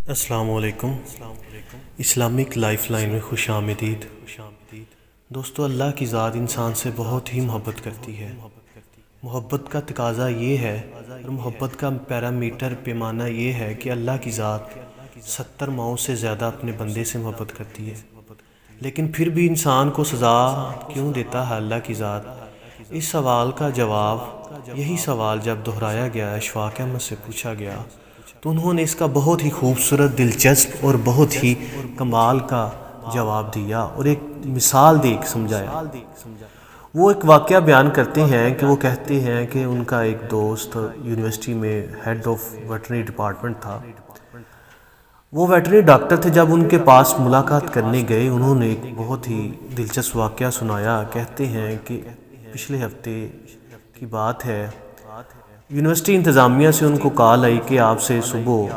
السلام علیکم۔ Islamic life line میں خوش آمدید۔ دوستو، اللہ کی ذات انسان سے بہت ہی محبت کرتی ہے۔ محبت کا تقاضا یہ ہے اور محبت کا پیرامیٹر پیمانہ یہ ہے کہ اللہ کی ذات 70 ماؤں سے زیادہ اپنے بندے سے محبت کرتی ہے، لیکن پھر بھی انسان کو سزا کیوں دیتا ہے اللہ کی ذات؟ اس سوال کا جواب، یہی سوال جب دہرایا گیا، اشفاق احمد سے پوچھا گیا تو انہوں نے اس کا بہت ہی خوبصورت، دلچسپ اور بہت ہی کمال کا جواب دیا اور ایک مثال دے کے سمجھایا۔ وہ ایک واقعہ بیان کرتے ہیں کہ وہ کہتے ہیں کہ ان کا ایک دوست یونیورسٹی میں ہیڈ آف ویٹرنری ڈپارٹمنٹ تھا۔ وہ ویٹرنری ڈاکٹر تھے۔ جب ان کے پاس ملاقات کرنے گئے، انہوں نے ایک بہت ہی دلچسپ واقعہ سنایا۔ کہتے ہیں کہ پچھلے ہفتے کی بات ہے، یونیورسٹی انتظامیہ سے ان کو کال آئی کہ آپ سے صبح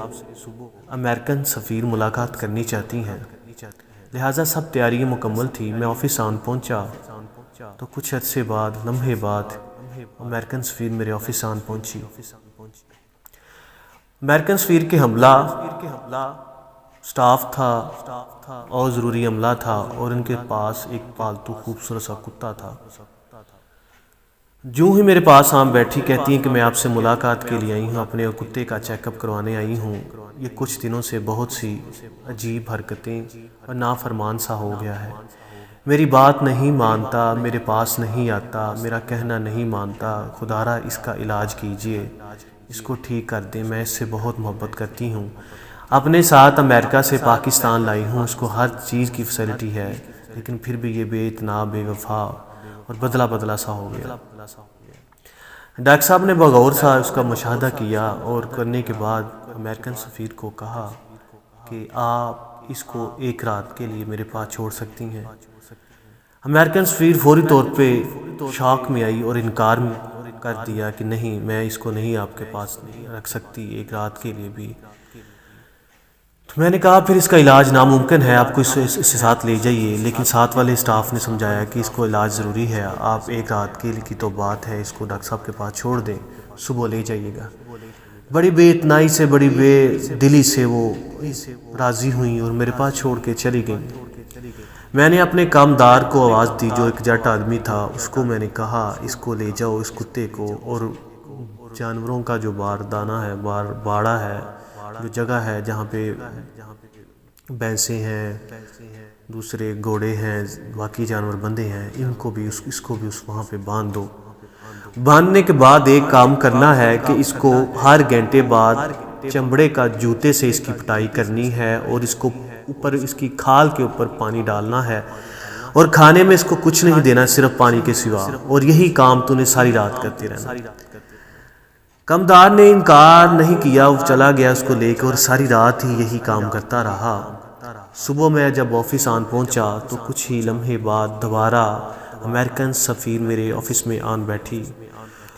امریکن سفیر ملاقات کرنی چاہتی ہیں، لہٰذا سب تیاریاں مکمل تھی۔ میں آفس آن پہنچا تو کچھ عرصے بعد، لمحے بعد، امریکن سفیر میرے آفس آن پہنچی۔ امریکن سفیر کے حملہ سٹاف تھا اور ضروری عملہ تھا، اور ان کے پاس ایک پالتو خوبصورت سا کتا تھا۔ جو ہی میرے پاس آن بیٹھی، کہتی ہیں کہ میں آپ سے ملاقات کے لیے آئی ہوں، اپنے کتے کا چیک اپ کروانے آئی ہوں۔ یہ کچھ دنوں سے بہت سی عجیب حرکتیں اور نافرمان سا ہو گیا ہے، میری بات نہیں مانتا، میرے پاس نہیں آتا، میرا کہنا نہیں مانتا، خدا را اس کا علاج کیجئے، اس کو ٹھیک کر دیں، میں اس سے بہت محبت کرتی ہوں، اپنے ساتھ امریکہ سے پاکستان لائی ہوں، اس کو ہر چیز کی فیسلٹی ہے، لیکن پھر بھی یہ بے اتناب، بے وفا اور بدلہ سا ہو گیا۔ ڈاکٹر صاحب نے بغور سا اس کا مشاہدہ کیا اور کرنے کے بعد امریکن سفیر کو کہا کہ آپ اس کو ایک رات کے لیے میرے پاس چھوڑ سکتی ہیں۔ امریکن سفیر فوری طور پہ شاک میں آئی اور انکار کر دیا کہ نہیں، میں اس کو نہیں آپ کے پاس نہیں رکھ سکتی ایک رات کے لیے بھی۔ تو میں نے کہا پھر اس کا علاج ناممکن ہے، آپ کو اس سے ساتھ لے جائیے، لیکن ساتھ والے اسٹاف نے سمجھایا کہ اس کو علاج ضروری ہے، آپ ایک رات کے لیے کی تو بات ہے، اس کو ڈاکٹر صاحب کے پاس چھوڑ دیں، صبح لے جائیے گا۔ بڑی بے اتنائی سے، بڑی بے دلی سے وہ راضی ہوئیں اور میرے پاس چھوڑ کے چلی گئیں۔ میں نے اپنے کامدار کو آواز دی، جو ایک جٹ آدمی تھا، اس کو میں نے کہا اس کو لے جاؤ، اس کتے کو، اور جانوروں کا جو باردانہ ہے، باڑا ہے، جو جگہ ہے جہاں پہ بھینسیں ہیں، دوسرے گھوڑے ہیں، باقی جانور بندے ہیں، ان کو بھی اس کو بھی وہاں پہ باندھ دو۔ باندھنے کے بعد ایک کام کرنا ہے کہ اس کو ہر گھنٹے بعد چمڑے کا جوتے سے اس کی پٹائی کرنی ہے، اور اس کو اوپر، اس کی کھال کے اوپر پانی ڈالنا ہے، اور کھانے میں اس کو کچھ نہیں دینا صرف پانی کے سوا، اور یہی کام تو نے ساری رات کرتے رہنا۔ کمدار نے انکار نہیں کیا، وہ چلا گیا اس کو لے کے، اور ساری رات ہی یہی کام کرتا رہا۔ صبح میں جب آفس آن پہنچا تو کچھ ہی لمحے بعد دوبارہ امریکن سفیر میرے آفس میں آن بیٹھی۔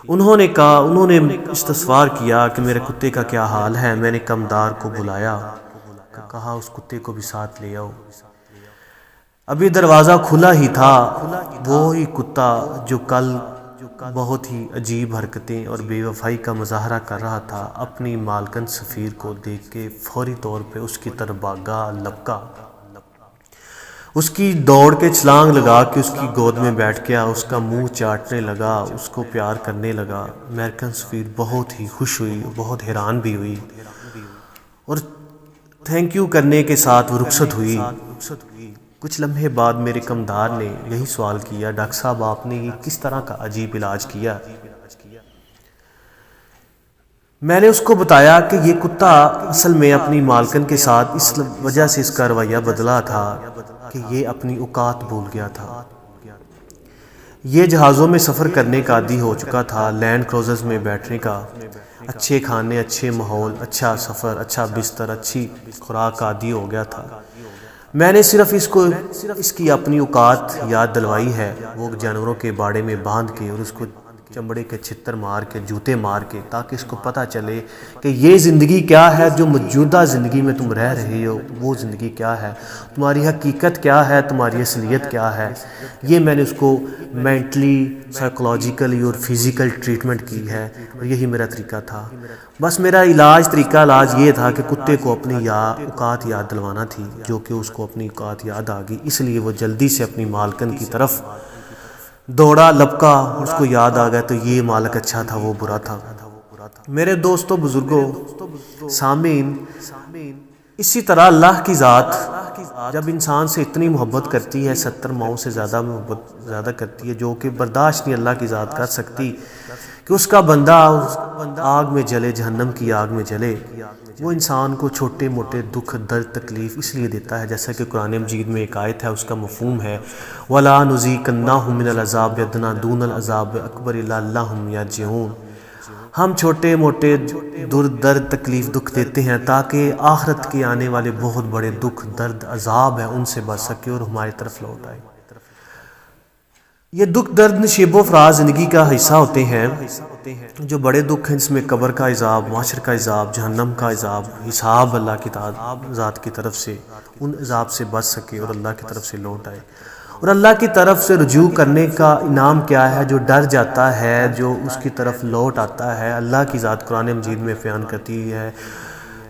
انہوں نے استفسار کیا کہ میرے کتے کا کیا حال ہے۔ میں نے کمدار کو بلایا، کہا اس کتے کو بھی ساتھ لے آؤ۔ ابھی دروازہ کھلا ہی تھا، وہی کتا جو کل بہت ہی عجیب حرکتیں اور بے وفائی کا مظاہرہ کر رہا تھا، اپنی مالکن سفیر کو دیکھ کے فوری طور پہ اس کی طرف بھاگا، لپکا، اس کی دوڑ کے چھلانگ لگا کے اس کی گود میں بیٹھ گیا، اس کا منہ چاٹنے لگا، اس کو پیار کرنے لگا۔ امریکن سفیر بہت ہی خوش ہوئی، بہت حیران بھی ہوئی، اور تھینک یو کرنے کے ساتھ وہ رخصت ہوئی۔ کچھ لمحے بعد میرے کمدار نے یہی سوال کیا، ڈاکٹر صاحب آپ نے یہ کس طرح کا عجیب علاج کیا؟ میں نے اس کو بتایا کہ یہ کتا اصل میں اپنی مالکن کے ساتھ اس وجہ سے اس کا رویہ بدلا تھا کہ یہ اپنی اوقات بھول گیا تھا۔ یہ جہازوں میں سفر کرنے کا عادی ہو چکا تھا، لینڈ کروزرز میں بیٹھنے کا، اچھے کھانے، اچھے ماحول، اچھا سفر، اچھا بستر، اچھی خوراک کا عادی ہو گیا تھا۔ میں نے صرف اس کی اپنی اوقات یاد دلوائی ہے۔ وہ جانوروں کے باڑے میں باندھ کے اور اس کو چمڑے کے چھتر مار کے جوتے مار کے، تاکہ اس کو پتہ چلے کہ یہ زندگی کیا ہے، جو موجودہ زندگی میں تم رہ رہے ہو وہ زندگی کیا ہے، تمہاری حقیقت کیا ہے، تمہاری اصلیت کیا ہے۔ یہ میں نے اس کو مینٹلی، سائیکولوجیکلی اور فزیکل ٹریٹمنٹ کی ہے، اور یہی میرا طریقہ تھا۔ بس میرا طریقہ علاج یہ تھا کہ کتے کو اپنی اوقات یاد دلوانا تھی، جو کہ اس کو اپنی اوقات یاد آ گئی، اس لیے وہ جلدی سے اپنی مالکن کی طرف دوڑا، لپکا، اس کو یاد آ گیا تو یہ مالک اچھا تھا، وہ برا تھا۔ میرے دوستوں، بزرگوں، سامعین، اسی طرح اللہ کی ذات جب انسان سے اتنی محبت کرتی ہے، 70 ماؤں سے زیادہ محبت زیادہ کرتی ہے، جو کہ برداشت نہیں اللہ کی ذات کر سکتی کہ اس کا بندہ آگ میں جلے، جہنم کی آگ میں جلے، وہ انسان کو چھوٹے موٹے دکھ، درد، تکلیف اس لیے دیتا ہے، جیسا کہ قرآن مجید میں ایک آیت ہے، اس کا مفہوم ہے وَلَا نُذِيقَنَّهُم مِّنَ الْعَذَابِ أَدْنَىٰ دُونَ الْعَذَابِ الْأَكْبَرِ لَعَلَّهُمْ يَرْجِعُونَ۔ ہم چھوٹے موٹے درد، تکلیف، دکھ دیتے ہیں تاکہ آخرت کے آنے والے بہت بڑے دکھ، درد، عذاب ہیں ان سے بچ سکے اور ہماری طرف لوٹ آئے۔ یہ دکھ، درد، نشیب و فراز زندگی کا حصہ ہوتے ہیں۔ جو بڑے دکھ ہیں جس میں قبر کا عذاب، معاشر کا عذاب، جہنم کا عذاب، حساب اللہ کی ذات کی طرف سے، ان عذاب سے بچ سکے اور اللہ کی طرف سے لوٹ آئے۔ اور اللہ کی طرف سے رجوع کرنے کا انعام کیا ہے؟ جو ڈر جاتا ہے، جو اس کی طرف لوٹ آتا ہے، اللہ کی ذات قرآن مجید میں بیان کرتی ہے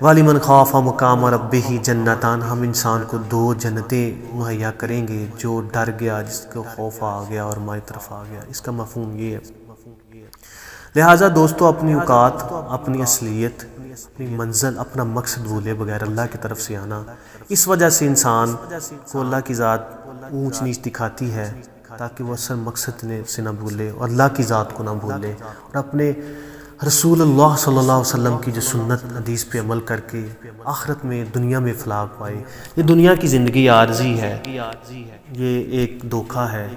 وَلِمَنْ خَافَ مَقَامَ رَبِّهِ جَنَّتَانِ، ہم انسان کو 2 جنتیں مہیا کریں گے، جو ڈر گیا، جس کو خوف آ گیا اور ہماری طرف آ گیا۔ اس کا مفہوم یہ ہے۔ لہٰذا دوستو، اپنی اوقات، اپنی اصلیت، اپنی منزل، اپنا مقصد بھولے بغیر اللہ کی طرف سے آنا، اس وجہ سے انسان کو اللہ کی ذات اونچ نیچ دکھاتی ہے، تاکہ وہ اصل مقصد سے نہ بھولے اور اللہ کی ذات کو نہ بھولے، اور اپنے رسول اللہ صلی اللہ علیہ وسلم کی جو سنت حدیث پہ عمل کر کے آخرت میں، دنیا میں فلاح پائے۔ یہ دنیا کی زندگی عارضی ہے، یہ ایک دھوکہ ہے،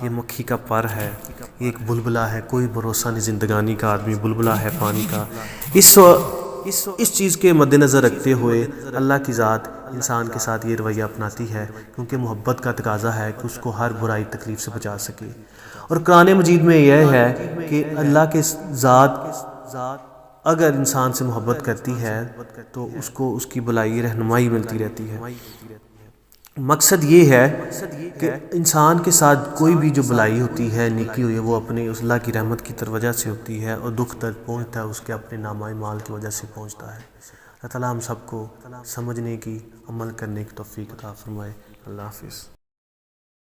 یہ مکھی کا پر ہے، یہ ایک بلبلا ہے، کوئی بھروسہ نہیں زندگانی کا، آدمی بلبلا ہے پانی کا۔ اس چیز کے مد نظر رکھتے ہوئے اللہ کی ذات انسان کے ساتھ یہ رویہ اپناتی ہے، کیونکہ محبت کا تقاضا ہے کہ اس کو ہر برائی تکلیف سے بچا سکے۔ اور قرآن مجید میں یہ ہے کہ اللہ کے ذات اگر انسان سے محبت کرتی ہے تو اس کو اس کی بھلائی، رہنمائی ملتی رہتی ہے۔ مقصد یہ ہے کہ انسان کے ساتھ کوئی بھی جو بھلائی ہوتی ہے، نیکی ہوئی ہے، وہ اپنے اس اللہ کی رحمت کی وجہ سے ہوتی ہے، اور دکھ درد پہنچتا ہے اس کے اپنے نامہ اعمال کی وجہ سے پہنچتا ہے۔ اللہ تعالیٰ ہم سب کو سمجھنے کی، عمل کرنے کی توفیق عطا فرمائے۔ اللہ حافظ۔